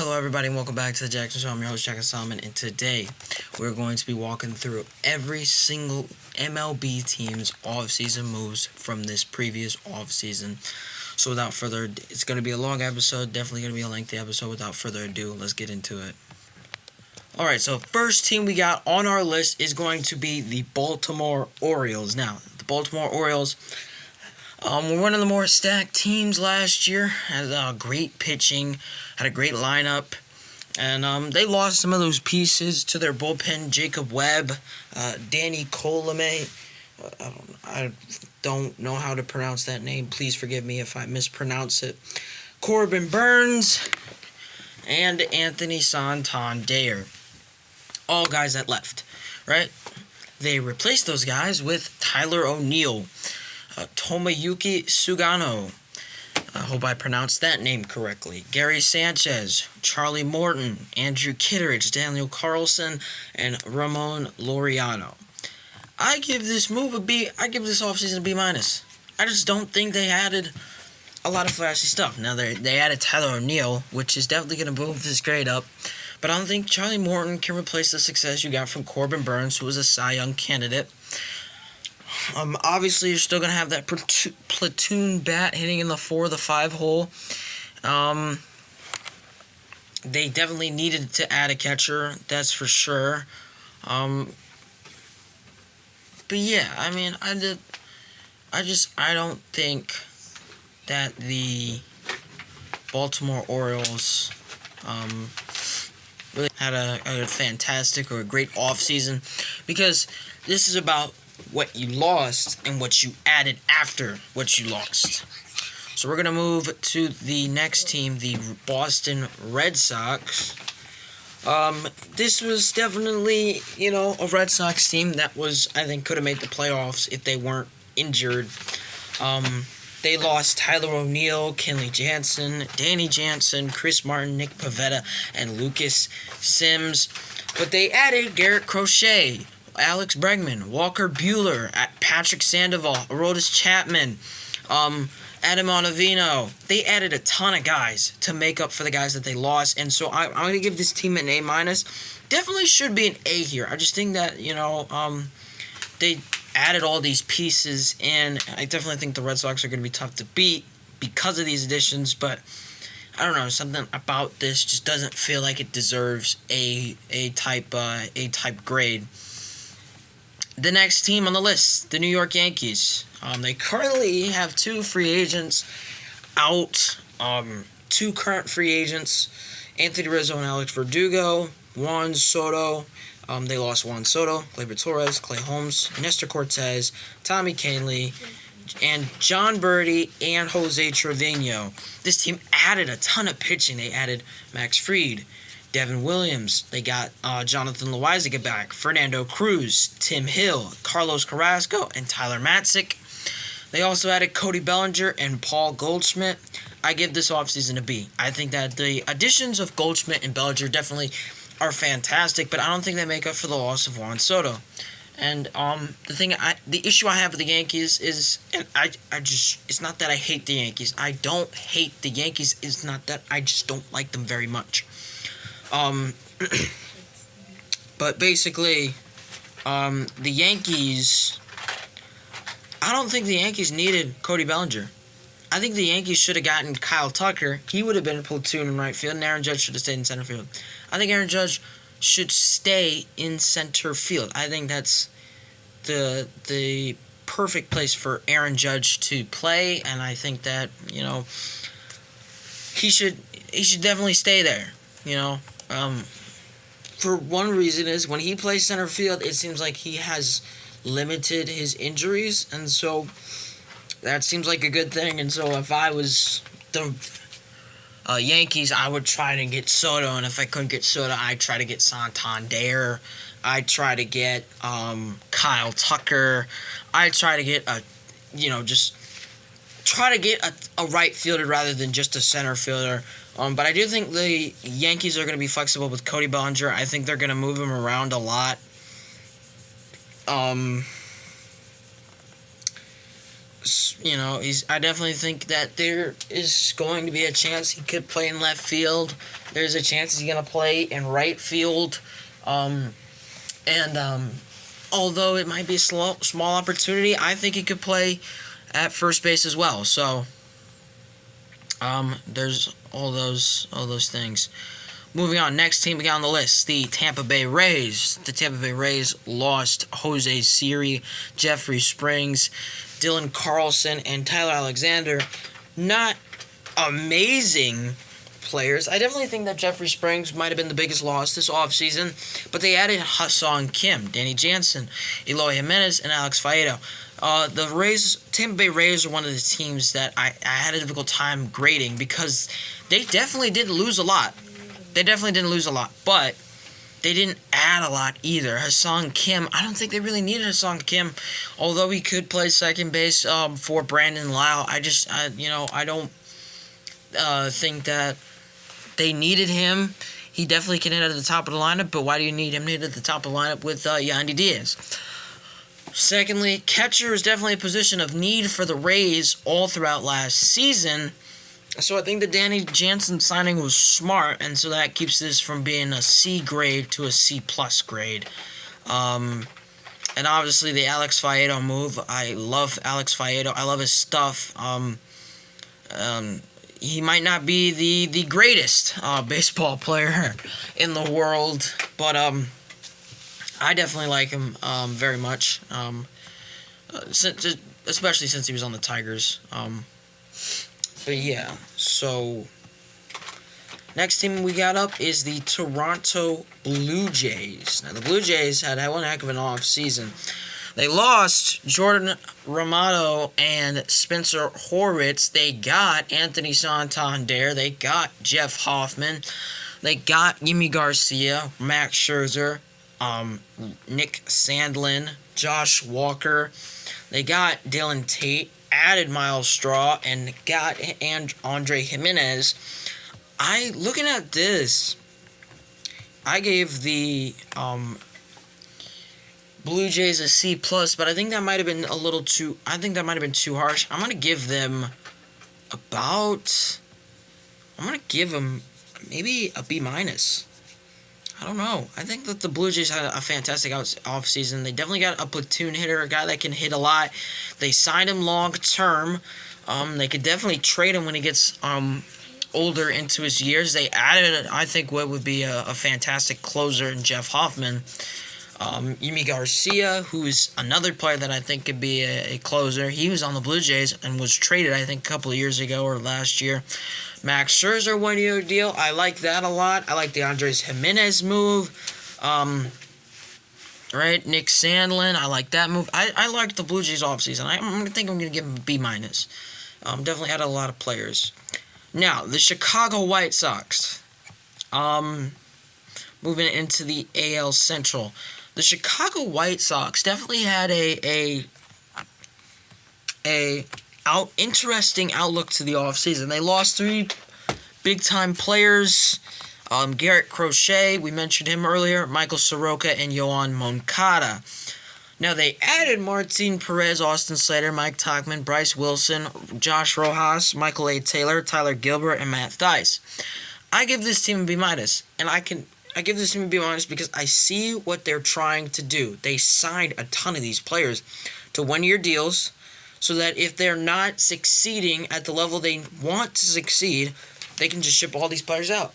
Hello everybody and welcome back to the Jaxon Show. I'm your host Jaxon, and today we're going to be walking through every single MLB team's off-season moves from this previous off-season. So without further ado, it's going to be a long episode, definitely going to be a lengthy episode. Without further ado, let's get into it. Alright, so first team we got on our list is going to be the Baltimore Orioles. Now, the Baltimore Orioles were one of the more stacked teams last year. Had great pitching, had a great lineup, and they lost some of those pieces to their bullpen. Jacob Webb, Danny Colome. I don't know how to pronounce that name. Please forgive me if I mispronounce it. Corbin Burns and Anthony Santander. All guys that left, right? They replaced those guys with Tyler O'Neill, Tomoyuki Sugano, I hope I pronounced that name correctly, Gary Sanchez, Charlie Morton, Andrew Kittredge, Daniel Carlson, and Ramon Laureano. I give this move a B. I give this offseason a B-. I just don't think they added a lot of flashy stuff. Now, they added Tyler O'Neill, which is definitely going to move this grade up, but I don't think Charlie Morton can replace the success you got from Corbin Burns, who was a Cy Young candidate. Obviously, you're still going to have that platoon bat hitting in the 4 or the 5 hole. They definitely needed to add a catcher, that's for sure. But yeah, I mean, I don't think that the Baltimore Orioles really had a fantastic or a great offseason, because this is about what you lost and what you added after what you lost. So we're going to move to the next team, the Boston Red Sox. This was definitely, a Red Sox team that I think could have made the playoffs if they weren't injured. They lost Tyler O'Neill, Kenley Jansen, Danny Jansen, Chris Martin, Nick Pivetta, and Lucas Sims. But they added Garrett Crochet, Alex Bregman, Walker Buehler, Patrick Sandoval, Aroldis Chapman, Adam Ottavino. They added a ton of guys to make up for the guys that they lost, and so I'm going to give this team an A-. Definitely should be an A here. I just think that, they added all these pieces in. I definitely think the Red Sox are going to be tough to beat because of these additions, but I don't know, something about this just doesn't feel like it deserves a type grade. The next team on the list, the New York Yankees. They currently have 2 free agents out. 2 current free agents, Anthony Rizzo and Alex Verdugo. Juan Soto. They lost Juan Soto, Gleyber Torres, Clay Holmes, Nestor Cortez, Tommy Kahnle, and John Birdie and Jose Trevino. This team added a ton of pitching. They added Max Fried, Devin Williams. They got Jonathan Loáisiga back, Fernando Cruz, Tim Hill, Carlos Carrasco, and Tyler Matzik. They also added Cody Bellinger and Paul Goldschmidt. I give this offseason a B. I think that the additions of Goldschmidt and Bellinger definitely are fantastic, but I don't think they make up for the loss of Juan Soto. And the issue I have with the Yankees is, and it's not that I hate the Yankees. I don't hate the Yankees. It's not that I just don't like them very much. But basically, the Yankees, I don't think the Yankees needed Cody Bellinger. I think the Yankees should have gotten Kyle Tucker. He would have been a platoon in right field, and Aaron Judge should have stayed in center field. I think Aaron Judge should stay in center field. I think that's the perfect place for Aaron Judge to play, and I think that, he should definitely stay there, For one reason is when he plays center field, it seems like he has limited his injuries, and so that seems like a good thing. And so if I was the Yankees, I would try to get Soto, and if I couldn't get Soto, I'd try to get Santander. I'd try to get Kyle Tucker. I'd try to get a right fielder rather than just a center fielder. But I do think the Yankees are going to be flexible with Cody Bellinger. I think they're going to move him around a lot. I definitely think that there is going to be a chance he could play in left field. There's a chance he's going to play in right field. And although it might be a small opportunity, I think he could play at first base as well. So there's all those things. Moving on, next team we got on the list, the Tampa Bay Rays. The Tampa Bay Rays lost Jose Siri, Jeffrey Springs, Dylan Carlson, and Tyler Alexander. Not amazing players. I definitely think that Jeffrey Springs might have been the biggest loss this offseason, but they added Ha-Seong Kim, Danny Jansen, Eloy Jimenez, and Alex Faedo. The Tampa Bay Rays are one of the teams that I had a difficult time grading because they definitely didn't lose a lot. But they didn't add a lot either. Ha-Seong Kim, I don't think they really needed Ha-Seong Kim, although he could play second base for Brandon Lau. I don't think that they needed him. He definitely can hit at the top of the lineup, but why do you need him to hit at the top of the lineup with Yandy Diaz? Secondly, catcher is definitely a position of need for the Rays all throughout last season. So I think the Danny Jansen signing was smart, and so that keeps this from being a C grade to a C plus grade. And obviously the Alex Faedo move. I love Alex Faedo. I love his stuff. He might not be the greatest baseball player in the world, but I definitely like him very much. Especially since he was on the Tigers. But yeah, so next team we got up is the Toronto Blue Jays. Now, the Blue Jays had one heck of an off season. They lost Jordan Romano and Spencer Horwitz. They got Anthony Santander. They got Jeff Hoffman. They got Yimi Garcia, Max Scherzer, Nick Sandlin, Josh Walker. They got Dylan Tate, added Miles Straw, and got Andre Jimenez. Looking at this, I gave the Blue Jays a C plus, but I think that might have been too harsh. I'm gonna give them maybe a B minus. I don't know. I think that the Blue Jays had a fantastic offseason. They definitely got a platoon hitter, a guy that can hit a lot. They signed him long term. They could definitely trade him when he gets older into his years. They added, I think, what would be a fantastic closer in Jeff Hoffman. Yimi Garcia, who's another player that I think could be a closer. He was on the Blue Jays and was traded, I think, a couple of years ago or last year. Max Scherzer one-year deal. I like that a lot. I like the Andres Jimenez move. Nick Sandlin. I like that move. I liked the Blue Jays offseason. I think I'm going to give them a B minus. Definitely had a lot of players. Now, the Chicago White Sox. Moving into the AL Central. The Chicago White Sox definitely had a interesting outlook to the offseason. They lost 3 big-time players. Garrett Crochet, we mentioned him earlier, Michael Soroka, and Yohan Moncada. Now, they added Martin Perez, Austin Slater, Mike Tauchman, Bryce Wilson, Josh Rojas, Michael A. Taylor, Tyler Gilbert, and Matt Thaiss. I give this team a B minus, and I give this team a B minus because I see what they're trying to do. They signed a ton of these players to one-year deals so that if they're not succeeding at the level they want to succeed, they can just ship all these players out.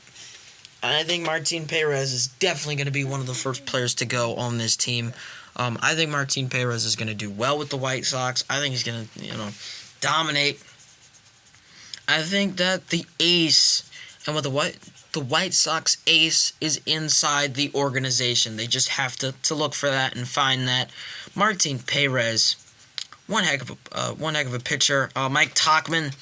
And I think Martin Perez is definitely going to be one of the first players to go on this team. I think Martin Perez is going to do well with the White Sox. I think he's going to, dominate. I think that the ace, and with the White Sox ace is inside the organization. They just have to look for that and find that. Martin Perez, one heck of a pitcher. Mike Tauchman,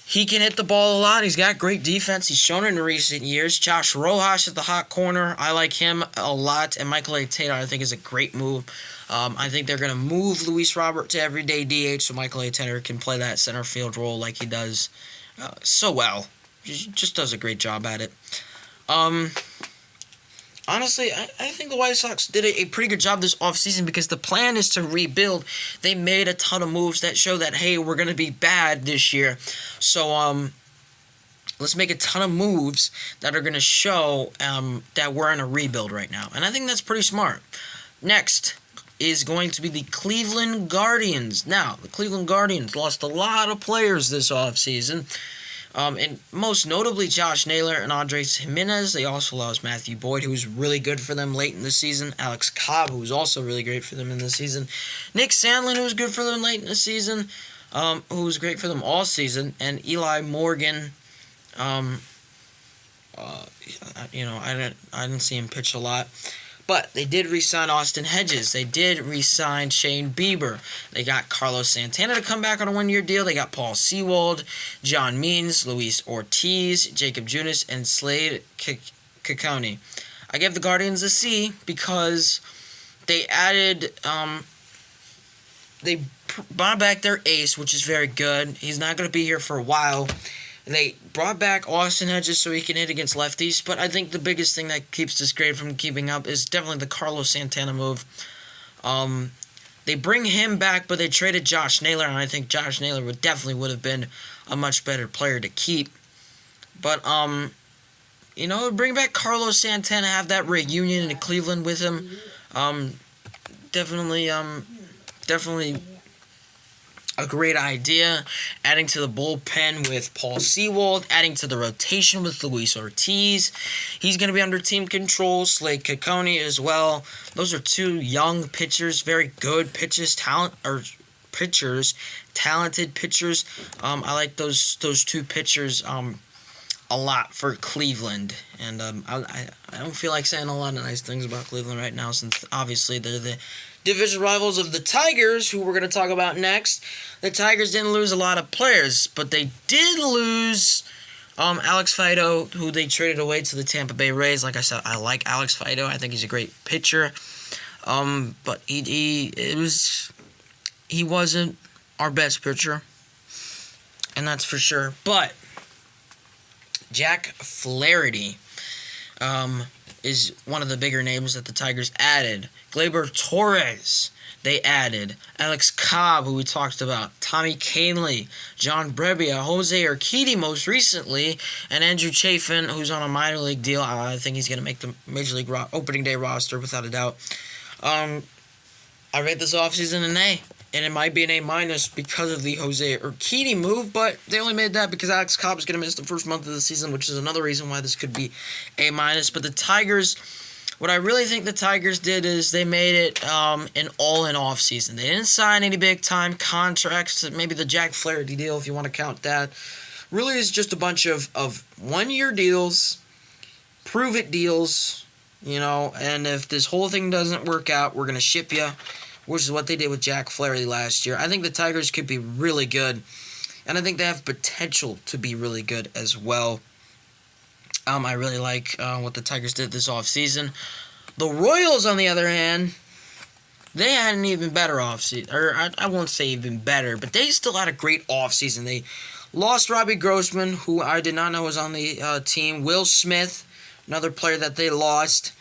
he can hit the ball a lot. He's got great defense. He's shown it in recent years. Josh Rojas at the hot corner. I like him a lot. And Michael A. Taylor, I think, is a great move. I think they're going to move Luis Robert to everyday DH so Michael A. Taylor can play that center field role like he does so well. Just does a great job at it. honestly, I think the White Sox did a pretty good job this offseason because the plan is to rebuild. They made a ton of moves that show that, hey, we're going to be bad this year. So, let's make a ton of moves that are going to show that we're in a rebuild right now. And I think that's pretty smart. Next is going to be the Cleveland Guardians. Now, the Cleveland Guardians lost a lot of players this offseason. And most notably Josh Naylor and Andres Jimenez. They also lost Matthew Boyd, who was really good for them late in the season. Alex Cobb, who was also really great for them in the season. Nick Sandlin, who was good for them late in the season, who was great for them all season. And Eli Morgan, I didn't see him pitch a lot. But they did re-sign Austin Hedges. They did re-sign Shane Bieber. They got Carlos Santana to come back on a one-year deal. They got Paul Sewald, John Means, Luis Ortiz, Jacob Junis, and Slade Ciccone. I give the Guardians a C because they added, they brought back their ace, which is very good. He's not going to be here for a while. They brought back Austin Hedges so he can hit against lefties, but I think the biggest thing that keeps this grade from keeping up is definitely the Carlos Santana move. They bring him back, but they traded Josh Naylor, and I think Josh Naylor would have been a much better player to keep. But, bring back Carlos Santana, have that reunion in Cleveland with him. Definitely a great idea. Adding to the bullpen with Paul Sewald, adding to the rotation with Luis Ortiz. He's going to be under team control. Slade Ciccone as well. Those are two young pitchers, very good talented pitchers. I like those two pitchers a lot for Cleveland, and I don't feel like saying a lot of nice things about Cleveland right now, since obviously they're the division rivals of the Tigers, who we're going to talk about next. The Tigers didn't lose a lot of players, but they did lose Alex Fido, who they traded away to the Tampa Bay Rays. Like I said, I like Alex Fido. I think he's a great pitcher. But he wasn't our best pitcher, and that's for sure. But Jack Flaherty is one of the bigger names that the Tigers added. Gleyber Torres, they added. Alex Cobb, who we talked about. Tommy Kahnle, John Brebbia, Jose Urquidy most recently, and Andrew Chafin, who's on a minor league deal. I think he's going to make the Major League opening day roster without a doubt. I rate this offseason an A, and it might be an A- because of the Jose Urquidy move, but they only made that because Alex Cobb is going to miss the first month of the season, which is another reason why this could be A-. But the Tigers, what I really think the Tigers did is they made it an all-in offseason. They didn't sign any big-time contracts, maybe the Jack Flaherty deal, if you want to count that. Really is just a bunch of one-year deals, prove-it deals, and if this whole thing doesn't work out, we're going to ship you, which is what they did with Jack Flaherty last year. I think the Tigers could be really good, and I think they have potential to be really good as well. I really like what the Tigers did this offseason. The Royals, on the other hand, they had an even better offseason. Or I won't say even better, but they still had a great offseason. They lost Robbie Grossman, who I did not know was on the team. Will Smith, another player that they lost.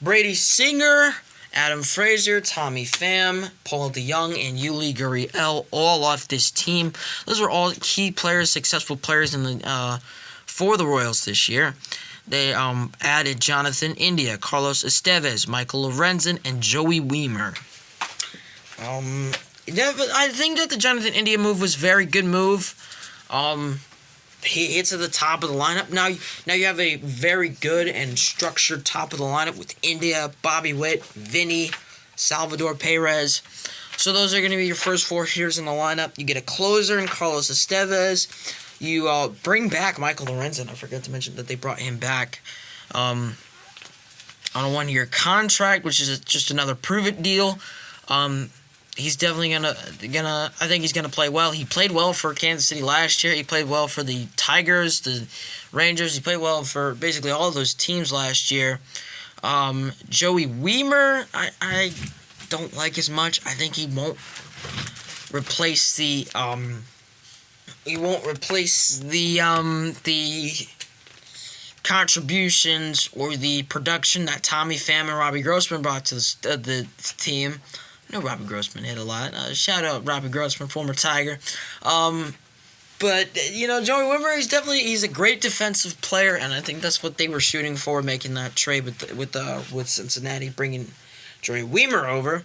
Brady Singer, Adam Frazier, Tommy Pham, Paul DeYoung, and Yuli Gurriel all off this team. Those were all key players, successful players in the for the Royals this year. They added Jonathan India, Carlos Estevez, Michael Lorenzen, and Joey Wiemer. I think that the Jonathan India move was a very good move. He hits at the top of the lineup. Now you have a very good and structured top of the lineup with India, Bobby Witt, Vinny, Salvador Perez. So those are going to be your first four hitters in the lineup. You get a closer in Carlos Estevez. You bring back Michael Lorenzen. I forgot to mention that they brought him back on a one-year contract, which is just another prove-it deal. He's definitely gonna. I think he's gonna play well. He played well for Kansas City last year. He played well for the Tigers, the Rangers. He played well for basically all of those teams last year. Joey Wiemer, I don't like as much. I think he won't replace the contributions or the production that Tommy Pham and Robbie Grossman brought to the team. I know Robbie Grossman hit a lot. Shout out Robbie Grossman, former Tiger. But, Joey Wimmer, he's a great defensive player, and I think that's what they were shooting for, making that trade with Cincinnati, bringing Joey Wimmer over.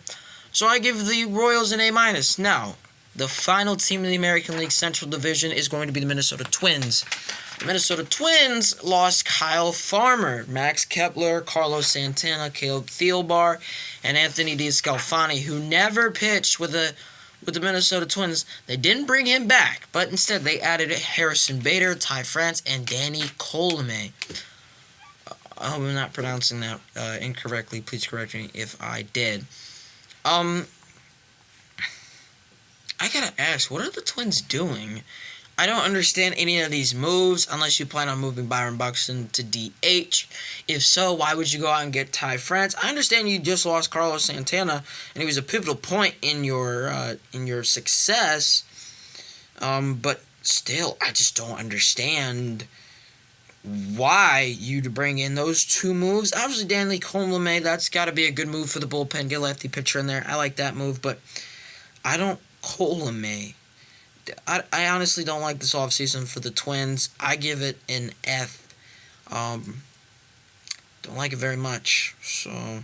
So I give the Royals an A-. Now, the final team in the American League Central Division is going to be the Minnesota Twins. The Minnesota Twins lost Kyle Farmer, Max Kepler, Carlos Santana, Caleb Thielbar, and Anthony DeScalfani, who never pitched with the Minnesota Twins. They didn't bring him back, but instead they added Harrison Bader, Ty France, and Danny Colome. I hope I'm not pronouncing that incorrectly. Please correct me if I did. I gotta ask, what are the Twins doing? I don't understand any of these moves unless you plan on moving Byron Buxton to DH. If so, why would you go out and get Ty France? I understand you just lost Carlos Santana, and he was a pivotal point in your success. But still, I just don't understand why you'd bring in those two moves. Obviously, Danny Colome, that's got to be a good move for the bullpen. Get a lefty pitcher in there. I like that move, but I don't Colome. I honestly don't like this offseason for the Twins. I give it an F. Don't like it very much. So,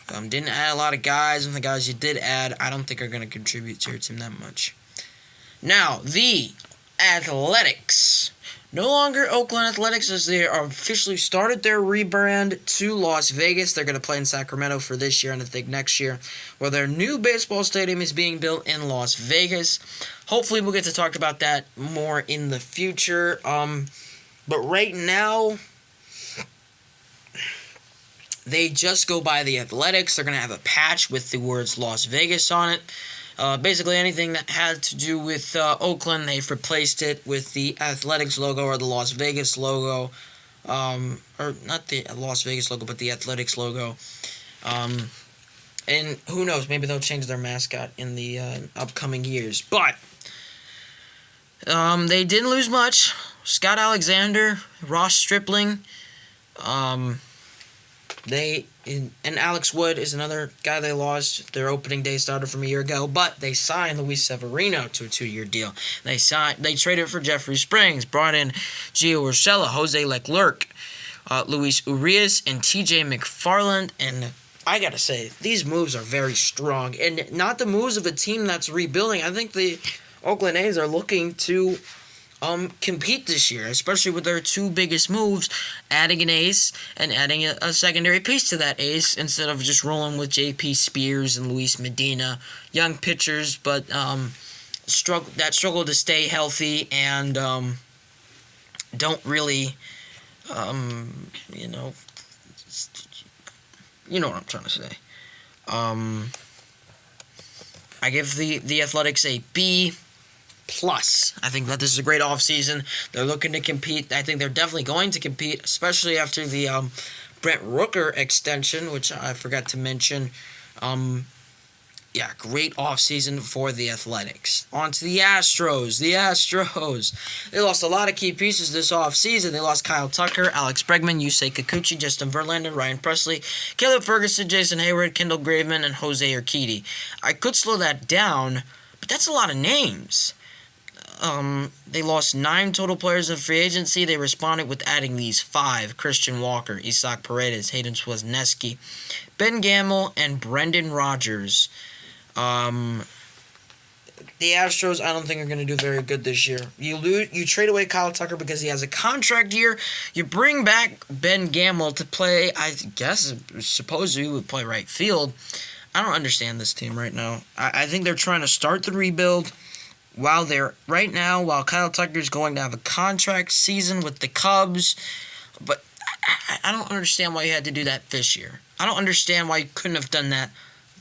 didn't add a lot of guys, and the guys you did add, I don't think are going to contribute to your team that much. Now, the Athletics. No longer Oakland Athletics, as they are officially started their rebrand to Las Vegas. They're going to play in Sacramento for this year and I think next year, where their new baseball stadium is being built in Las Vegas. Hopefully we'll get to talk about that more in the future. But right now, they just go by the Athletics. They're going to have a patch with the words Las Vegas on it. Basically anything that had to do with Oakland, they've replaced it with the Athletics logo or the Las Vegas logo. Or not the Las Vegas logo, but the Athletics logo. And who knows, maybe they'll change their mascot in the upcoming years. But they didn't lose much. Scott Alexander, Ross Stripling, and Alex Wood is another guy they lost. Their opening day starter from a year ago, but they signed Luis Severino to a 2-year deal. They traded for Jeffrey Springs, brought in Gio Urshela, Jose Leclerc, Luis Urias, and TJ McFarland. And I gotta say, these moves are very strong, and not the moves of a team that's rebuilding. I think the Oakland A's are looking to compete this year, especially with their two biggest moves, adding an ace and adding a secondary piece to that ace instead of just rolling with J.P. Spears and Luis Medina. Young pitchers, but struggle to stay healthy and don't really, you know what I'm trying to say. I give the Athletics a B+. I think that this is a great offseason. They're looking to compete. I think they're definitely going to compete, especially after the Brent Rooker extension, which I forgot to mention. Great offseason for the Athletics. On to the Astros. They lost a lot of key pieces this offseason. They lost Kyle Tucker, Alex Bregman, Yusei Kikuchi, Justin Verlander, Ryan Presley, Caleb Ferguson, Jason Hayward, Kendall Graveman, and Jose Urquidy. I could slow that down, but that's a lot of names. They lost 9 total players in free agency. They responded with adding these 5: Christian Walker, Isaac Paredes, Hayden Wesneski, Ben Gamel, and Brendan Rodgers. The Astros, I don't think, are going to do very good this year. You trade away Kyle Tucker because he has a contract year. You bring back Ben Gamel to play, I guess, supposedly he would play right field. I don't understand this team right now. I think they're trying to start the rebuild while Kyle Tucker's going to have a contract season with the Cubs. But I don't understand why you had to do that this year. I don't understand why you couldn't have done that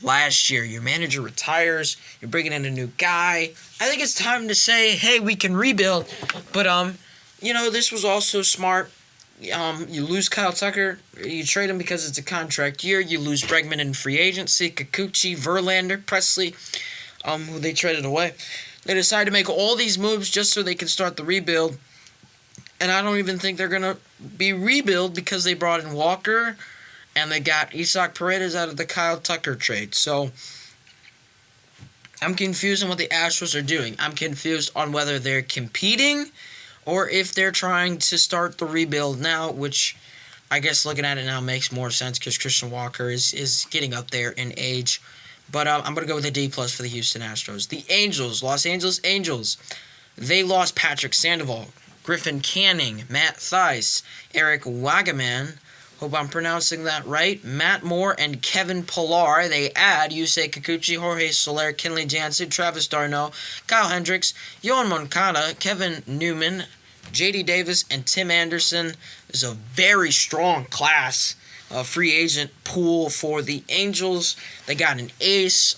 last year. Your manager retires. You're bringing in a new guy. I think it's time to say, hey, we can rebuild. But, this was also smart. You lose Kyle Tucker. You trade him because it's a contract year. You lose Bregman in free agency. Kikuchi, Verlander, Presley, who they traded away. They decided to make all these moves just so they can start the rebuild. And I don't even think they're going to be rebuild because they brought in Walker and they got Isaac Paredes out of the Kyle Tucker trade. So I'm confused on what the Astros are doing. I'm confused on whether they're competing or if they're trying to start the rebuild now, which I guess looking at it now makes more sense because Christian Walker is getting up there in age. But I'm going to go with a D+ for the Houston Astros. The Angels, Los Angeles Angels, they lost Patrick Sandoval, Griffin Canning, Matt Thaiss, Eric Wagaman, hope I'm pronouncing that right, Matt Moore, and Kevin Pillar. They add Yusei Kikuchi, Jorge Soler, Kenley Jansen, Travis d'Arnaud, Kyle Hendricks, Yohan Moncada, Kevin Newman, J.D. Davis, and Tim Anderson. This is a very strong class free agent pool for the Angels. They got an ace,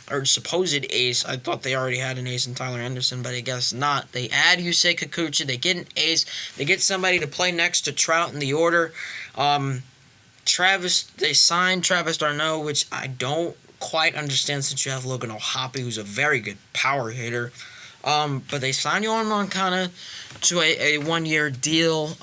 or supposed ace. I thought they already had an ace in Tyler Anderson, but I guess not. They add Yusei Kikuchi. They get an ace. They get somebody to play next to Trout in the order. They signed Travis d'Arnaud, which I don't quite understand since you have Logan O'Hoppe, who's a very good power hitter. But they signed Yohan Moncada to a one-year deal.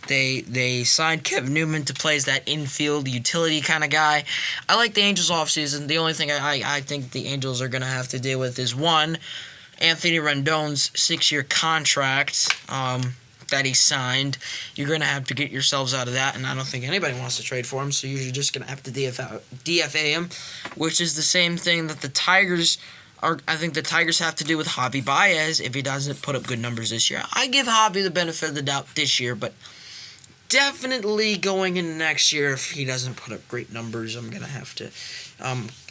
They signed Kevin Newman to play as that infield utility kind of guy. I like the Angels offseason. The only thing I think the Angels are going to have to deal with is, one, Anthony Rendon's 6-year contract that he signed. You're going to have to get yourselves out of that, and I don't think anybody wants to trade for him, so you're just going to have to DFA him, which is the same thing that the Tigers are. I think the Tigers have to do with Javi Baez if he doesn't put up good numbers this year. I give Javi the benefit of the doubt this year, but definitely going into next year, if he doesn't put up great numbers, I'm going to have to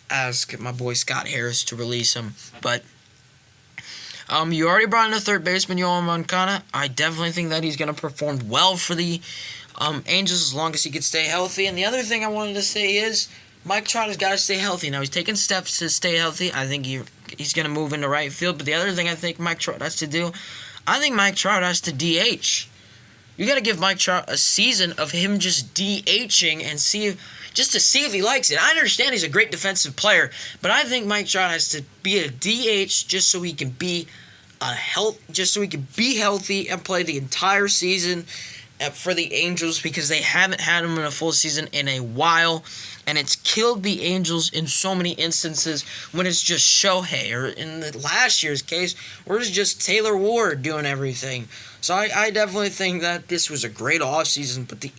ask my boy Scott Harris to release him. But you already brought in a third baseman, Yohan Moncada. I definitely think that he's going to perform well for the Angels as long as he can stay healthy. And the other thing I wanted to say is Mike Trout has got to stay healthy. Now, he's taking steps to stay healthy. I think he's going to move into right field. But the other thing I think Mike Trout has to do, I think Mike Trout has to DH. You got to give Mike Trout a season of him just DHing and just to see if he likes it. I understand he's a great defensive player, but I think Mike Trout has to be a DH just so he can be healthy and play the entire season for the Angels, because they haven't had him in a full season in a while, and it's killed the Angels in so many instances when it's just Shohei, or in the last year's case, where it's just Taylor Ward doing everything. So I definitely think that this was a great offseason, but the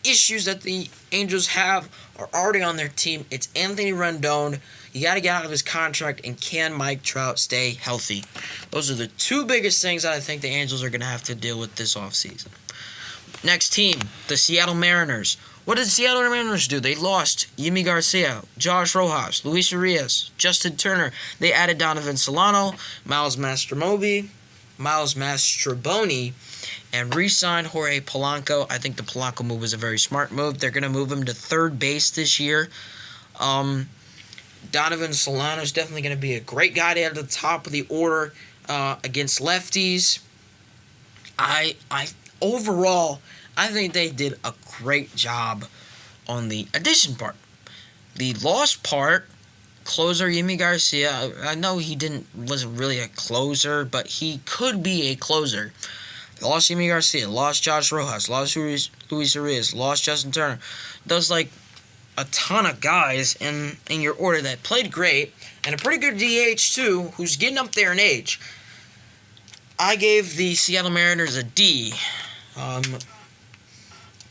issues that the Angels have are already on their team. It's Anthony Rendon. You got to get out of his contract, and can Mike Trout stay healthy? Those are the two biggest things that I think the Angels are going to have to deal with this offseason. Next team, the Seattle Mariners. What did the Seattle Mariners do? They lost Yimi Garcia, Josh Rojas, Luis Urias, Justin Turner. They added Donovan Solano, Miles Mastroboni, and re-signed Jorge Polanco. I think the Polanco move was a very smart move. They're going to move him to third base this year. Donovan Solano is definitely going to be a great guy to add to the top of the order against lefties. Overall, I think they did a great job on the addition part. The loss part, closer Yimi Garcia, I know he wasn't really a closer, but he could be a closer. Lost Yimi Garcia, lost Josh Rojas, lost Luis Urias, lost Justin Turner. Those a ton of guys in your order that played great, and a pretty good DH too, who's getting up there in age. I gave the Seattle Mariners a D.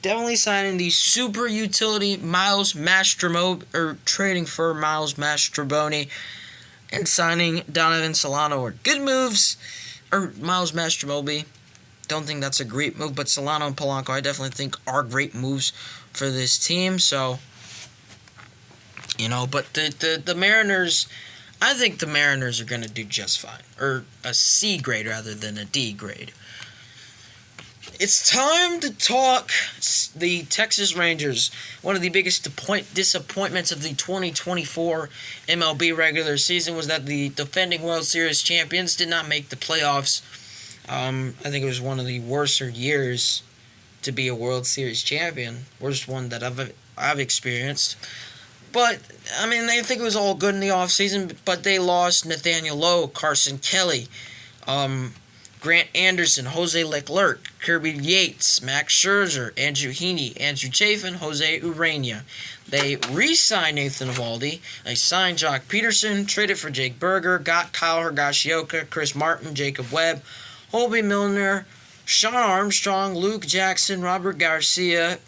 Definitely signing the super utility Miles Mastroboni, or trading for Miles Mastroboni, and signing Donovan Solano are good moves. Or Miles Mastroboni, don't think that's a great move, but Solano and Polanco I definitely think are great moves for this team. So, but the Mariners, I think the Mariners are going to do just fine. Or a C grade rather than a D grade. It's time to talk the Texas Rangers. One of the biggest disappointments of the 2024 MLB regular season was that the defending World Series champions did not make the playoffs. I think it was one of the worst years to be a World Series champion. Worst one that I've experienced. But, I think it was all good in the offseason, but they lost Nathaniel Lowe, Carson Kelly, Grant Anderson, Jose Leclerc, Kirby Yates, Max Scherzer, Andrew Heaney, Andrew Chafin, Jose Urania. They re-signed Nathan Eovaldi. They signed Jock Peterson, traded for Jake Berger, got Kyle Higashioka, Chris Martin, Jacob Webb, Holby Milner, Sean Armstrong, Luke Jackson, Robert Garcia,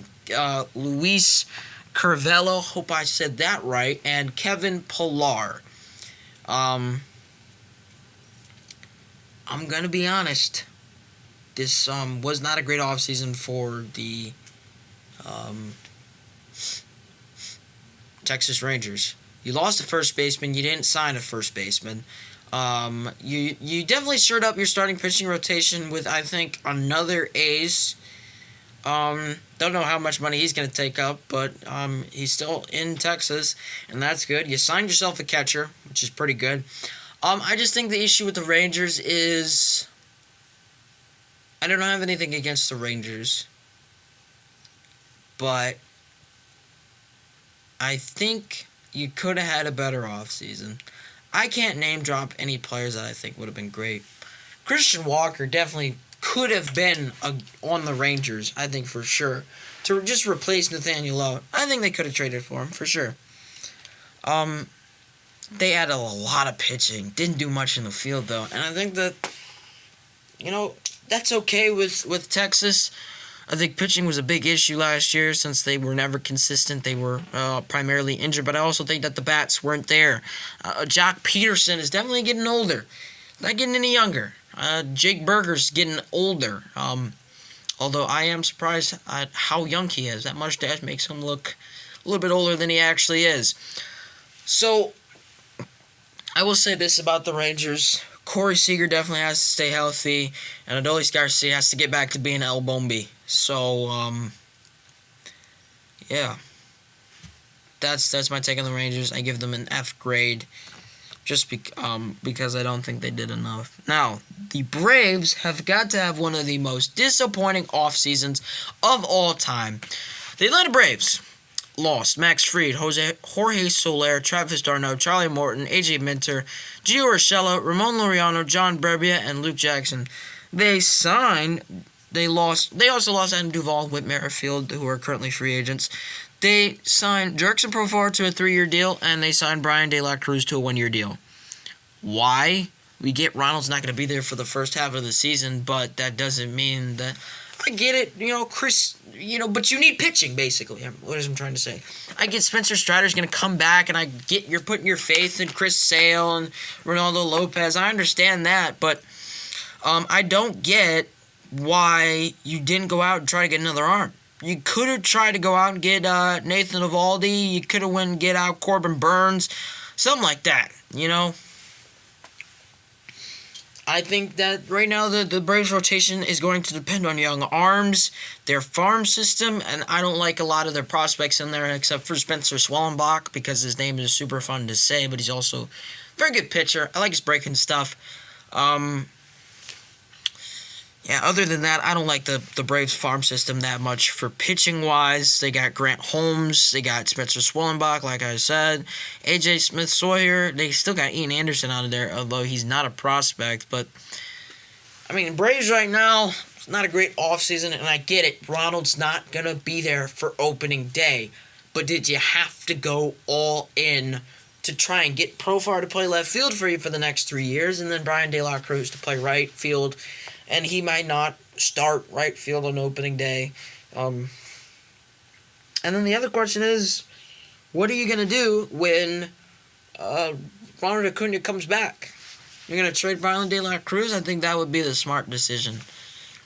Luis Curvelo, hope I said that right, and Kevin Pillar. I'm going to be honest. This was not a great offseason for the Texas Rangers. You lost a first baseman. You didn't sign a first baseman. You definitely shored up your starting pitching rotation with, I think, another ace. Don't know how much money he's going to take up, but he's still in Texas, and that's good. You signed yourself a catcher, which is pretty good. I just think the issue with the Rangers is I don't have anything against the Rangers, but I think you could have had a better offseason. I can't name drop any players that I think would have been great. Christian Walker definitely could have been on the Rangers, I think for sure, to just replace Nathaniel Lowe. I think they could have traded for him, for sure. They added a lot of pitching. Didn't do much in the field, though. And I think that, that's okay with Texas. I think pitching was a big issue last year since they were never consistent. They were primarily injured. But I also think that the bats weren't there. Jock Peterson is definitely getting older. Not getting any younger. Jake Berger's getting older. Although I am surprised at how young he is. That mustache makes him look a little bit older than he actually is. So, I will say this about the Rangers. Corey Seager definitely has to stay healthy, and Adolis Garcia has to get back to being El Bombi. So, yeah. That's my take on the Rangers. I give them an F grade just because I don't think they did enough. Now, the Braves have got to have one of the most disappointing off seasons of all time. The Atlanta Braves lost Max Fried, Jorge Soler, Travis d'Arnaud, Charlie Morton, AJ Minter, Gio Urshela, Ramon Laureano, John Brebbia, and Luke Jackson. They also lost Adam Duvall, Whit Merrifield, who are currently free agents. They signed Jurickson Profar to a 3-year deal, and they signed Brian De La Cruz to a 1-year deal. Why? We get Ronald's not going to be there for the first half of the season, but that doesn't mean that... I get it, Chris, but you need pitching, basically. What is I'm trying to say? I get Spencer Strider's going to come back, and I get you're putting your faith in Chris Sale and Ronaldo Lopez. I understand that, but I don't get why you didn't go out and try to get another arm. You could have tried to go out and get Nathan Eovaldi. You could have went and get out Corbin Burns. Something like that, I think that right now the Braves rotation is going to depend on young arms, their farm system, and I don't like a lot of their prospects in there except for Spencer Swellenbach because his name is super fun to say, but he's also a very good pitcher. I like his breaking stuff. Other than that, I don't like the Braves farm system that much for pitching-wise. They got Grant Holmes. They got Spencer Swellenbach, like I said. A.J. Smith-Sawyer. They still got Ian Anderson out of there, although he's not a prospect. But, Braves right now, it's not a great offseason, and I get it. Ronald's not going to be there for opening day. But did you have to go all in to try and get Profar to play left field for you for the next 3 years, and then Brian De La Cruz to play right field? And he might not start right field on opening day. And then the other question is, what are you going to do when Ronald Acuna comes back? You're going to trade Brian De La Cruz? I think that would be the smart decision,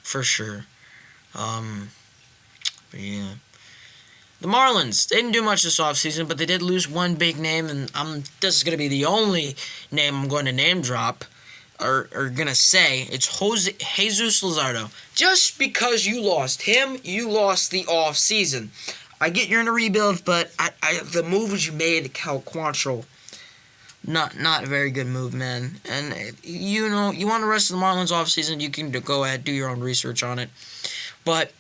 for sure. But yeah. The Marlins, they didn't do much this offseason, but they did lose one big name, and this is going to be the only name I'm going to name drop. Are going to say it's Jesus Luzardo. Just because you lost him, you lost the off season. I get you're in a rebuild, but the moves you made, Cal Quantrill, not a very good move, man. And you want the rest of the Marlins off season, you can go ahead, do your own research on it. But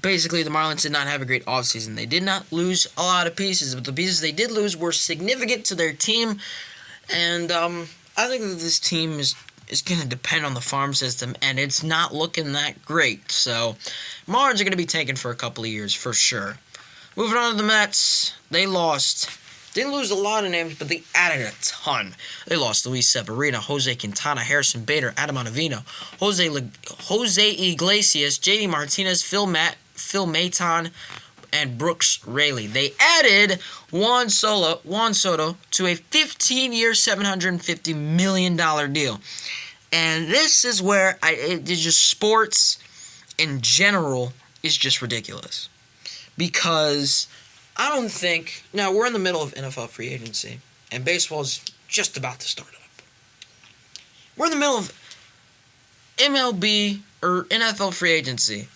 basically, the Marlins did not have a great off season. They did not lose a lot of pieces, but the pieces they did lose were significant to their team, and I think that this team is is going to depend on the farm system, and it's not looking that great. So, Marlins are going to be taken for a couple of years for sure. Moving on to the Mets, they lost. Didn't lose a lot of names, but they added a ton. They lost Luis Severino, Jose Quintana, Harrison Bader, Adam Ottavino, Jose Iglesias, JD Martinez, Phil Maton, and Brooks Raley. They added Juan Soto to a 15-year, $750 million deal. And this is where sports in general is just ridiculous. Because I don't think... Now, we're in the middle of NFL free agency, and baseball's just about to start up. We're in the middle of MLB or NFL free agency,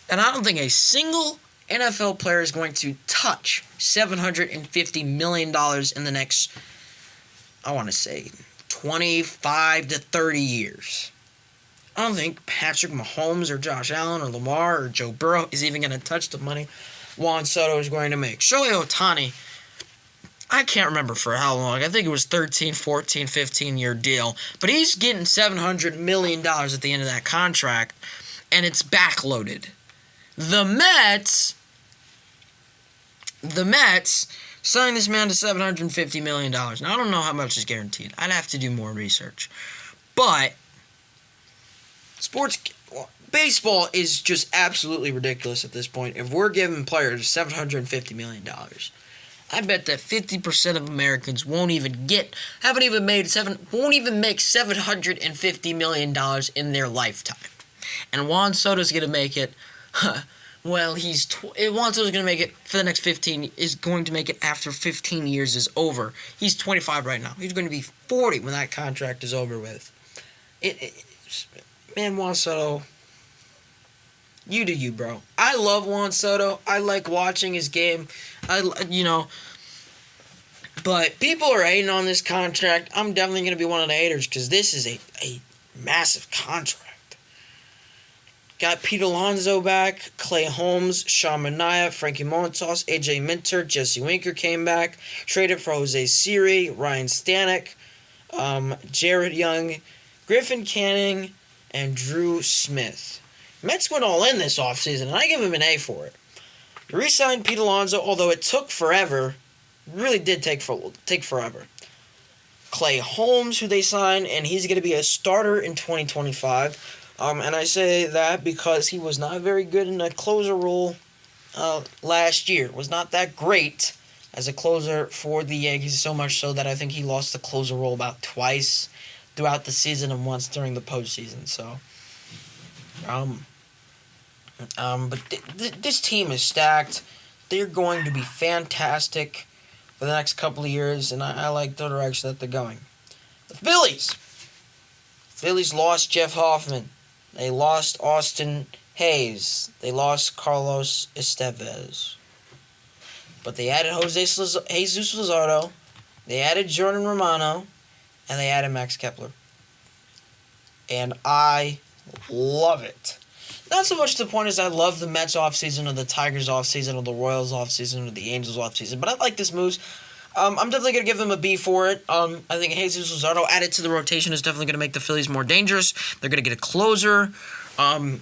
and I don't think a single NFL player is going to touch $750 million in the next, I want to say, 25 to 30 years. I don't think Patrick Mahomes or Josh Allen or Lamar or Joe Burrow is even going to touch the money Juan Soto is going to make. Shohei Ohtani, I can't remember for how long. I think it was 13, 14, 15-year deal. But he's getting $700 million at the end of that contract, and it's backloaded. The Mets selling this man to $750 million. Now, I don't know how much is guaranteed. I'd have to do more research. But baseball is just absolutely ridiculous at this point. If we're giving players $750 million, I bet that 50% of Americans won't even make $750 million in their lifetime. And Juan Soto's going to make it... Juan Soto's going to make it for the next 15... is going to make it after 15 years is over. He's 25 right now. He's going to be 40 when that contract is over with. Man, Juan Soto... You do you, bro. I love Juan Soto. I like watching his game. But people are hating on this contract. I'm definitely going to be one of the haters because this is a massive contract. Got Pete Alonso back, Clay Holmes, Sean Manaea, Frankie Montas, AJ Minter, Jesse Winker came back. Traded for Jose Siri, Ryan Stanek, Jared Young, Griffin Canning, and Drew Smith. Mets went all in this offseason, and I give him an A for it. They re-signed Pete Alonso, although it took forever. Really did take forever. Clay Holmes, who they signed, and he's going to be a starter in 2025. And I say that because he was not very good in a closer role last year. Was not that great as a closer for the Yankees, so much so that I think he lost the closer role about twice throughout the season and once during the postseason. So, but this team is stacked. They're going to be fantastic for the next couple of years, and I like the direction that they're going. The Phillies lost Jeff Hoffman. They lost Austin Hayes. They lost Carlos Estevez. But they added Jesus Luzardo. They added Jordan Romano. And they added Max Kepler. And I love it. Not so much to the point as I love the Mets offseason or the Tigers offseason or the Royals offseason or the Angels offseason, but I like this moves. I'm definitely going to give them a B for it. I think Jesus Luzardo added to the rotation is definitely going to make the Phillies more dangerous. They're going to get a closer. And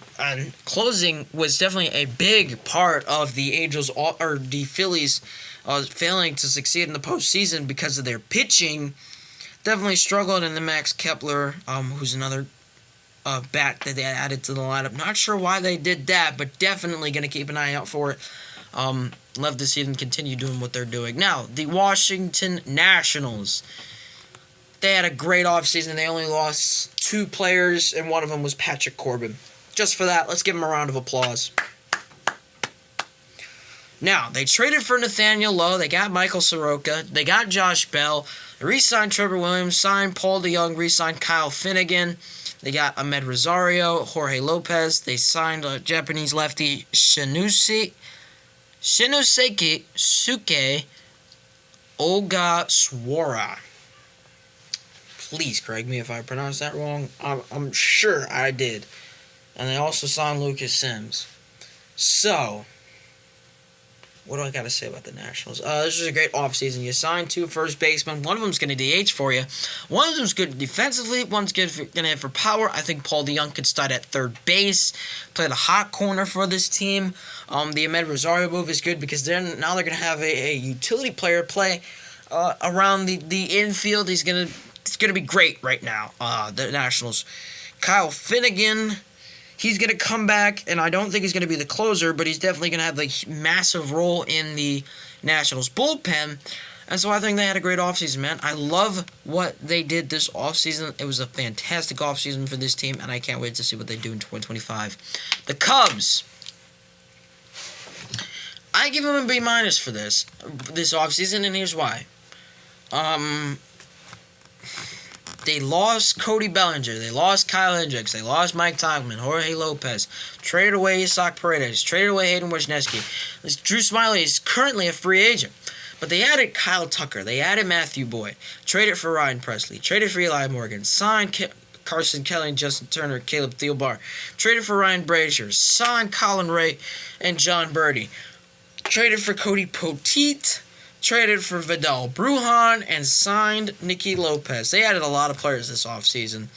closing was definitely a big part of the the Phillies failing to succeed in the postseason because of their pitching. Definitely struggled in the Max Kepler, who's another bat that they added to the lineup. Not sure why they did that, but definitely going to keep an eye out for it. Love to see them continue doing what they're doing. Now, the Washington Nationals. They had a great offseason. They only lost 2 players, and one of them was Patrick Corbin. Just for that, let's give them a round of applause. Now, they traded for Nathaniel Lowe. They got Michael Soroka. They got Josh Bell. They re-signed Trevor Williams, signed Paul DeYoung, re-signed Kyle Finnegan. They got Ahmed Rosario, Jorge Lopez. They signed Japanese lefty Shinsuke Suke Ogasawara. Please correct me if I pronounced that wrong. I'm sure I did. And they also signed Lucas Sims. So, what do I got to say about the Nationals? This is a great offseason. You signed 2 first basemen. One of them's going to DH for you. One of them's good defensively. One's going to hit for power. I think Paul DeJong could start at third base, play the hot corner for this team. The Ahmed Rosario move is good because now they're going to have a utility player play around the infield. It's going to be great right now. The Nationals. Kyle Finnegan. He's going to come back, and I don't think he's going to be the closer, but he's definitely going to have a massive role in the Nationals bullpen. And so I think they had a great offseason, man. I love what they did this offseason. It was a fantastic offseason for this team, and I can't wait to see what they do in 2025. The Cubs. I give them a B- for this offseason, and here's why. They lost Cody Bellinger. They lost Kyle Hendricks. They lost Mike Togman, Jorge Lopez. Traded away Isaac Paredes. Traded away Hayden Wojnarowski. Drew Smyly is currently a free agent. But they added Kyle Tucker. They added Matthew Boyd. Traded for Ryan Presley. Traded for Eli Morgan. Signed Carson Kelly and Justin Turner, Caleb Thielbar. Traded for Ryan Brazier. Signed Colin Ray and John Birdie. Traded for Cody Poteet. Traded for Vidal Brujan and signed Nicky Lopez. They added a lot of players this offseason.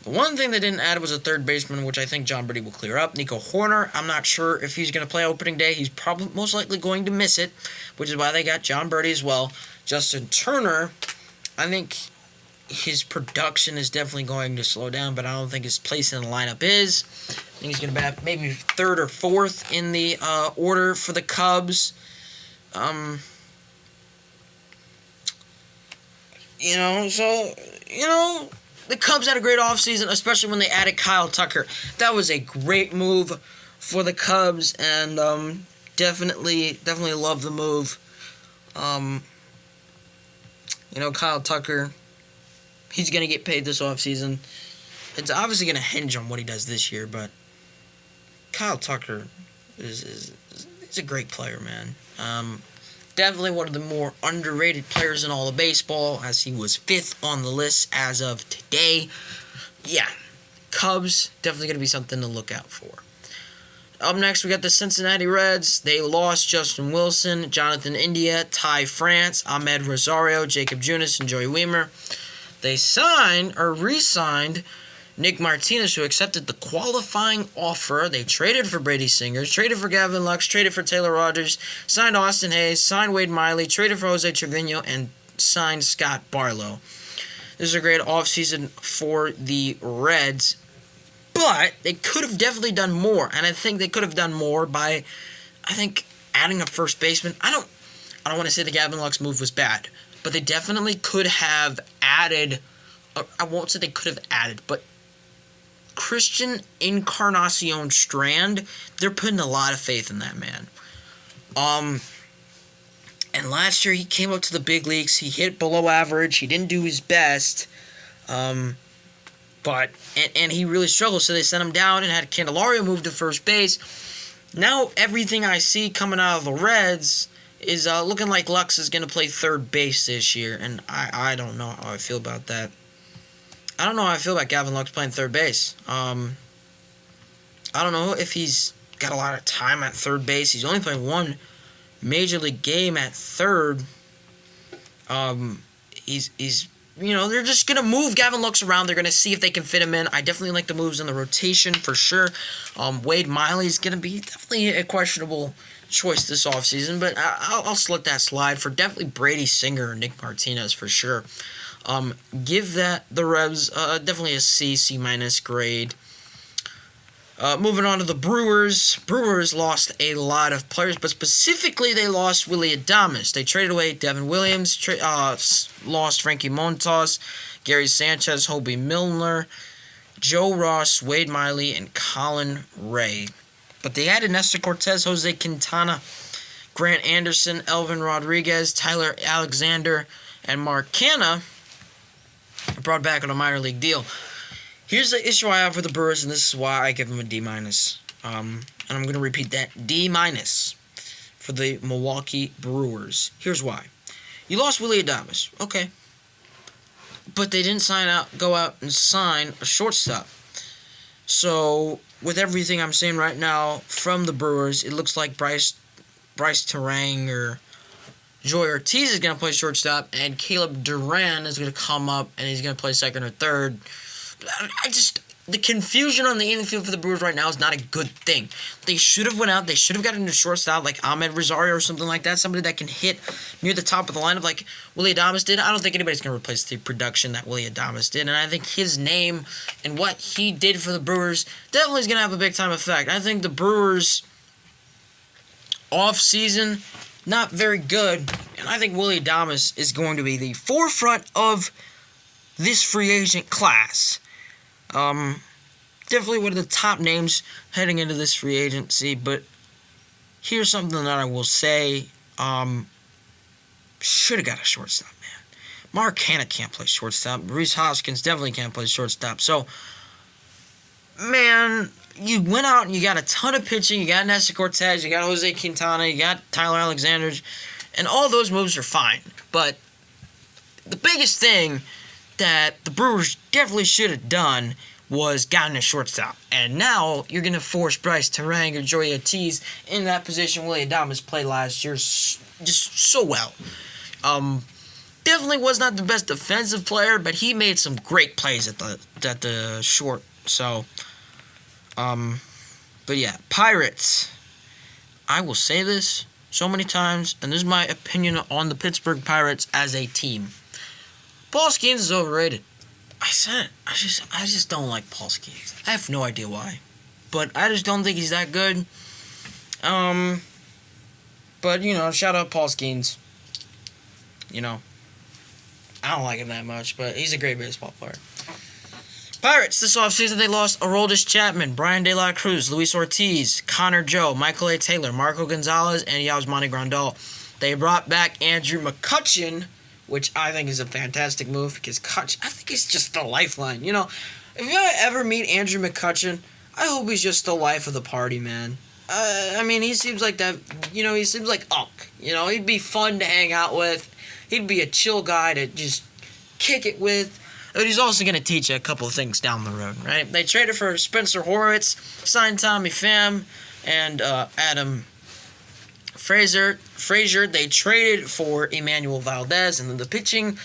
The one thing they didn't add was a third baseman, which I think John Birdie will clear up. Nico Horner, I'm not sure if he's going to play opening day. He's probably most likely going to miss it, which is why they got John Birdie as well. Justin Turner, I think his production is definitely going to slow down, but I don't think his place in the lineup is. I think he's going to be maybe 3rd or 4th in the order for the Cubs. The Cubs had a great offseason, especially when they added Kyle Tucker. That was a great move for the Cubs, and definitely love the move. Kyle Tucker, he's going to get paid this offseason. It's obviously going to hinge on what he does this year, but Kyle Tucker is a great player, man. Definitely one of the more underrated players in all of baseball, as he was 5th on the list as of today. Yeah, Cubs, definitely going to be something to look out for. Up next, we got the Cincinnati Reds. They lost Justin Wilson, Jonathan India, Ty France, Ahmed Rosario, Jacob Junis, and Joey Wiemer. They re-signed Nick Martinez, who accepted the qualifying offer. They traded for Brady Singer, traded for Gavin Lux, traded for Taylor Rogers, signed Austin Hayes, signed Wade Miley, traded for Jose Trevino, and signed Scott Barlow. This is a great offseason for the Reds, but they could have definitely done more, and I think they could have done more by, adding a first baseman. I don't want to say the Gavin Lux move was bad, but they definitely could have added. I won't say they could have added, but Christian Encarnacion Strand, they're putting a lot of faith in that man. And last year he came up to the big leagues. He hit below average. He didn't do his best. But he really struggled, so they sent him down and had Candelario move to first base. Now everything I see coming out of the Reds is looking like Lux is going to play third base this year, and I don't know how I feel about that. I don't know how I feel about Gavin Lux playing third base. I don't know if he's got a lot of time at third base. He's only played one major league game at third. He's they're just going to move Gavin Lux around. They're going to see if they can fit him in. I definitely like the moves in the rotation for sure. Wade Miley is going to be definitely a questionable choice this offseason, but I'll let that slide for definitely Brady Singer and Nick Martinez for sure. Give the Revs definitely a C- grade. Moving on to the Brewers. Brewers lost a lot of players, but specifically they lost Willy Adames. They traded away Devin Williams, lost Frankie Montas, Gary Sanchez, Hobie Milner, Joe Ross, Wade Miley, and Colin Ray. But they added Nestor Cortez, Jose Quintana, Grant Anderson, Elvin Rodriguez, Tyler Alexander, and Mark Canha, brought back on a minor league deal. Here's the issue I have with the Brewers, and this is why I give them a D-. And I'm going to repeat that, D- for the Milwaukee Brewers. Here's why. You lost Willy Adames, okay. But they didn't go out and sign a shortstop. So, with everything I'm saying right now from the Brewers, it looks like Bryce Bryce Terang or Joy Ortiz is going to play shortstop, and Caleb Duran is going to come up, and he's going to play second or third. The confusion on the infield for the Brewers right now is not a good thing. They should have went out. They should have gotten a shortstop like Ahmed Rosario or something like that. Somebody that can hit near the top of the lineup like Willy Adames did. I don't think anybody's going to replace the production that Willy Adames did. And I think his name and what he did for the Brewers definitely is going to have a big-time effect. I think the Brewers' off-season, not very good. And I think Willy Adames is going to be the forefront of this free agent class. Definitely one of the top names heading into this free agency, but here's something that I will say, should have got a shortstop, man. Mark Hanna can't play shortstop. Rhys Hoskins definitely can't play shortstop. So, man, you went out and you got a ton of pitching. You got Nestor Cortez, you got Jose Quintana, you got Tyler Alexander, and all those moves are fine. But the biggest thing that the Brewers definitely should have done was gotten a shortstop. And now you're going to force Bryce Terang or Joey Ortiz in that position Willy Adames played last year just so well. Definitely was not the best defensive player, but he made some great plays at the short. So, but yeah, Pirates. I will say this so many times, and this is my opinion on the Pittsburgh Pirates as a team. Paul Skeens is overrated. I said it. I just don't like Paul Skeens. I have no idea why. But I just don't think he's that good. But, shout out Paul Skeens. I don't like him that much, but he's a great baseball player. Pirates, this offseason they lost Aroldis Chapman, Brian De La Cruz, Luis Ortiz, Connor Joe, Michael A. Taylor, Marco Gonzalez, and Yasmani Grandal. They brought back Andrew McCutchen, which I think is a fantastic move because I think he's just the lifeline. If you ever meet Andrew McCutchen, I hope he's just the life of the party, man. He seems like that, he seems like Unk. He'd be fun to hang out with. He'd be a chill guy to just kick it with. But he's also going to teach you a couple of things down the road, right? They traded for Spencer Horwitz, signed Tommy Pham, and Adam Frazier. They traded for Emmanuel Valdez, and then the pitching,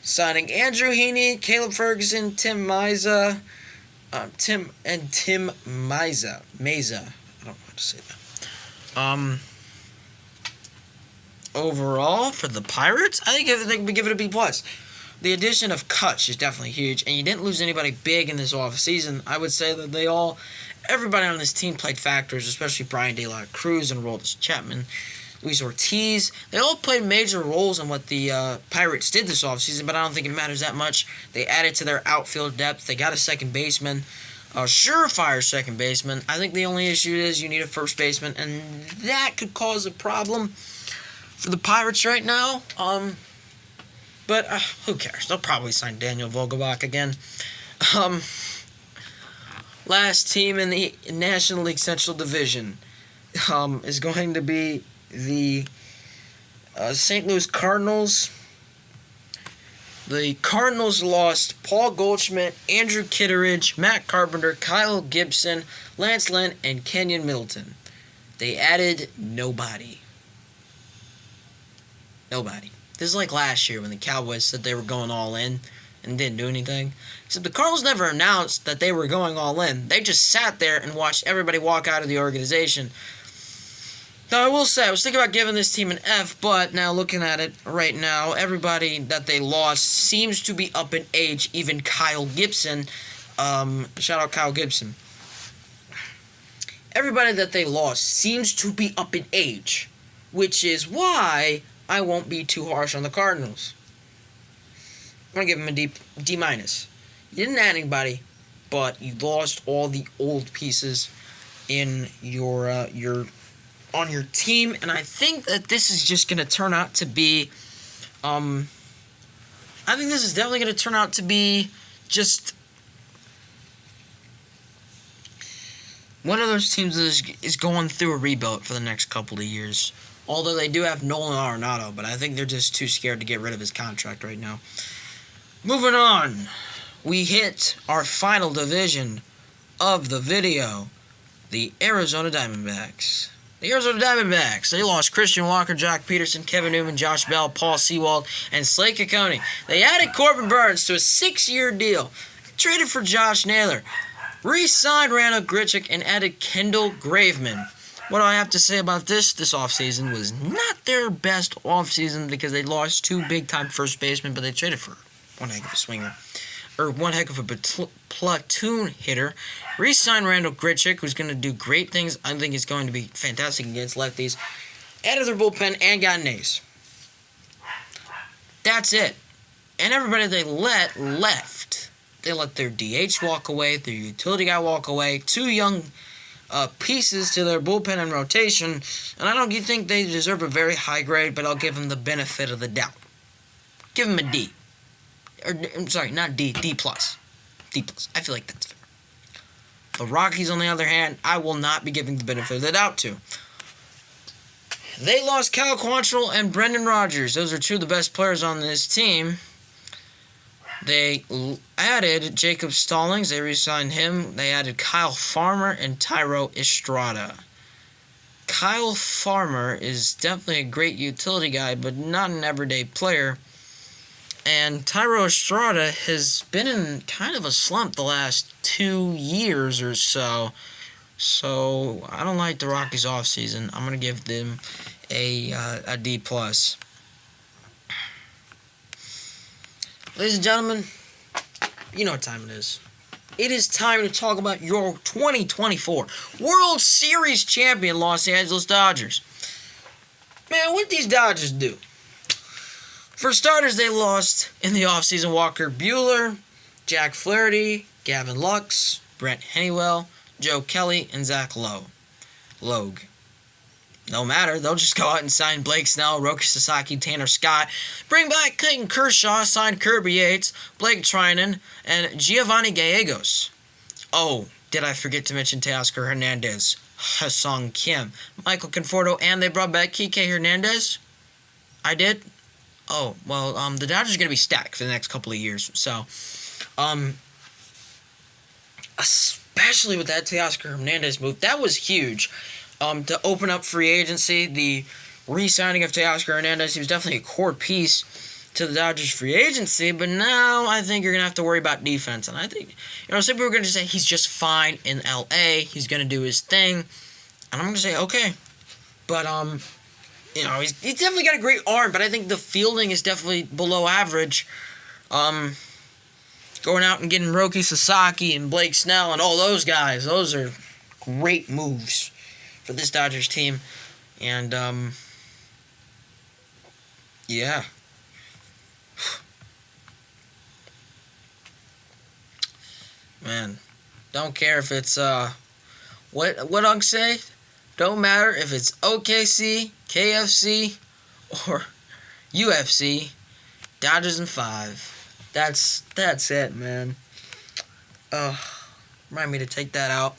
signing Andrew Heaney, Caleb Ferguson, Tim Meza. I don't know how to say that. Overall, for the Pirates, I think we give it a B+. The addition of Kutch is definitely huge, and you didn't lose anybody big in this offseason. I would say that everybody on this team played factors, especially Brian De La Cruz and Aroldis Chapman, Luis Ortiz. They all played major roles in what the Pirates did this offseason, but I don't think it matters that much. They added to their outfield depth. They got a second baseman, a surefire second baseman. I think the only issue is you need a first baseman, and that could cause a problem for the Pirates right now. But who cares? They'll probably sign Daniel Vogelbach again. Last team in the National League Central Division is going to be the St. Louis Cardinals. The Cardinals lost Paul Goldschmidt, Andrew Kitteridge, Matt Carpenter, Kyle Gibson, Lance Lynn, and Kenyon Middleton. They added nobody. Nobody. This is like last year when the Cowboys said they were going all in and didn't do anything. Except the Cardinals never announced that they were going all in. They just sat there and watched everybody walk out of the organization. Now, I will say, I was thinking about giving this team an F, but now looking at it right now, everybody that they lost seems to be up in age, even Kyle Gibson. Shout out Kyle Gibson. Everybody that they lost seems to be up in age, which is why I won't be too harsh on the Cardinals. I'm going to give them a D-. You didn't add anybody, but you lost all the old pieces in your team, and I think that this is just going to turn out to be just one of those teams that is going through a rebuild for the next couple of years. Although they do have Nolan Arenado, but I think they're just too scared to get rid of his contract right now. Moving on, we hit our final division of the video, the Arizona Diamondbacks. The Arizona Diamondbacks, they lost Christian Walker, Jock Peterson, Kevin Newman, Josh Bell, Paul Sewald, and Slade Cecconi. They added Corbin Burns to a 6-year deal, traded for Josh Naylor, re-signed Randall Grichuk, and added Kendall Graveman. What do I have to say about this? This offseason was not their best offseason because they lost 2 big-time first basemen, but they traded for one heck of a swinger, or one heck of a platoon hitter. Re-signed Randall Grichuk, who's going to do great things. I think he's going to be fantastic against lefties. Added their bullpen and got an ace. That's it. And everybody they left. They let their DH walk away, their utility guy walk away, 2 young pieces to their bullpen and rotation. And I don't think they deserve a very high grade, but I'll give them the benefit of the doubt. Give them a D. I'm sorry, not D, D+. D+. I feel like that's fair. The Rockies, on the other hand, I will not be giving the benefit of the doubt to. They lost Cal Quantrill and Brendan Rodgers. Those are 2 of the best players on this team. They added Jacob Stallings. They re-signed him. They added Kyle Farmer and Tyro Estrada. Kyle Farmer is definitely a great utility guy, but not an everyday player. And Tyro Estrada has been in kind of a slump the last 2 years or so. So I don't like the Rockies offseason. I'm going to give them a D+. Ladies and gentlemen, you know what time it is. It is time to talk about your 2024 World Series champion Los Angeles Dodgers. Man, what did these Dodgers do? For starters, they lost in the offseason Walker Buehler, Jack Flaherty, Gavin Lux, Brent Honeywell, Joe Kelly, and Zach Logue. No matter, they'll just go out and sign Blake Snell, Roki Sasaki, Tanner Scott, bring back Clayton Kershaw, sign Kirby Yates, Blake Trinan, and Giovanni Gallegos. Oh, did I forget to mention Teoscar Hernandez, Ha-Seong Kim, Michael Conforto, and they brought back Kike Hernandez? I did? Oh, well, the Dodgers are going to be stacked for the next couple of years. So, especially with that Teoscar Hernandez move, that was huge. To open up free agency, the re-signing of Teoscar Hernandez, he was definitely a core piece to the Dodgers free agency, but now I think you're going to have to worry about defense. And I think, some people are going to say he's just fine in L.A., he's going to do his thing, and I'm going to say, okay. But, he's definitely got a great arm, but I think the fielding is definitely below average. Going out and getting Roki Sasaki and Blake Snell and all those guys, those are great moves for this Dodgers team. And, yeah. Man, don't care if it's, what Ugg say? Don't matter if it's OKC, KFC, or UFC. Dodgers in 5. That's it, man. Remind me to take that out.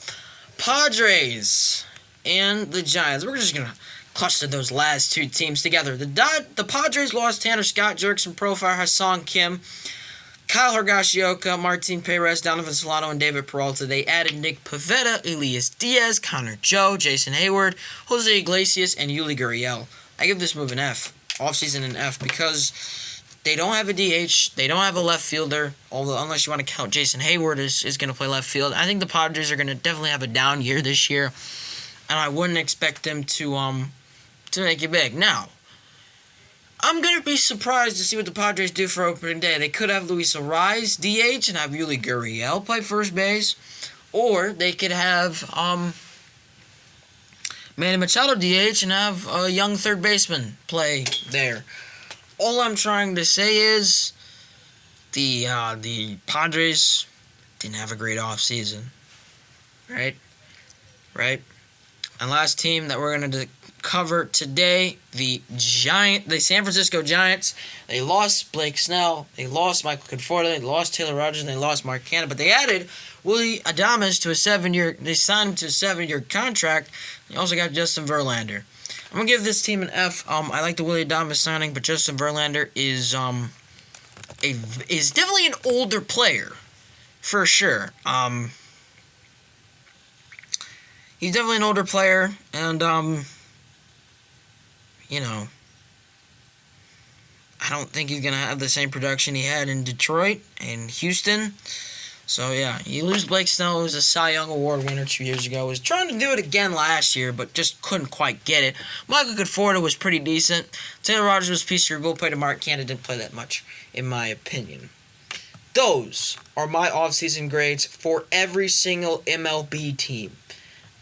Padres and the Giants. We're just gonna cluster those last 2 teams together. The Padres lost Tanner Scott, Jurickson Profar, Ha-Seong Kim, Kyle Higashioka, Martin Perez, Donovan Solano, and David Peralta. They added Nick Pivetta, Elias Diaz, Connor Joe, Jason Hayward, Jose Iglesias, and Yuli Gurriel. I give this move an F. Offseason an F because they don't have a DH. They don't have a left fielder. Although, unless you want to count Jason Hayward is going to play left field. I think the Padres are going to definitely have a down year this year. And I wouldn't expect them to make it big. Now, I'm going to be surprised to see what the Padres do for opening day. They could have Luis Arraez DH and have Yuli Gurriel play first base. Or they could have Manny Machado DH and have a young third baseman play there. All I'm trying to say is the Padres didn't have a great offseason. Right? And last team that we're going to cover today, the San Francisco Giants. They lost Blake Snell, they lost Michael Conforto, they lost Taylor Rogers, and they lost Mark Cannon, but they added Willie Adames to a 7-year. They signed him to a 7-year contract. They also got Justin Verlander. I'm gonna give this team an F. I like the Willie Adames signing, but Justin Verlander is definitely an older player, for sure. he's definitely an older player, and you know, I don't think he's gonna have the same production he had in Detroit and Houston. So yeah, you lose Blake Snell, who was a Cy Young Award winner 2 years ago. Was trying to do it again last year, but just couldn't quite get it. Michael Conforto was pretty decent. Taylor Rogers was a piece of your bullpen, and Mark Canada didn't play that much, in my opinion. Those are my offseason grades for every single MLB team.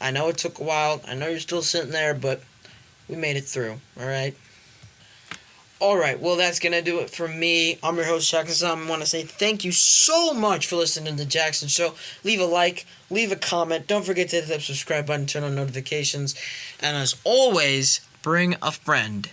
I know it took a while. I know you're still sitting there, but we made it through, all right? Alright, well, that's going to do it for me. I'm your host, Jaxon Show. I want to say thank you so much for listening to the Jaxon Show. Leave a like, leave a comment. Don't forget to hit that subscribe button, turn on notifications. And as always, bring a friend.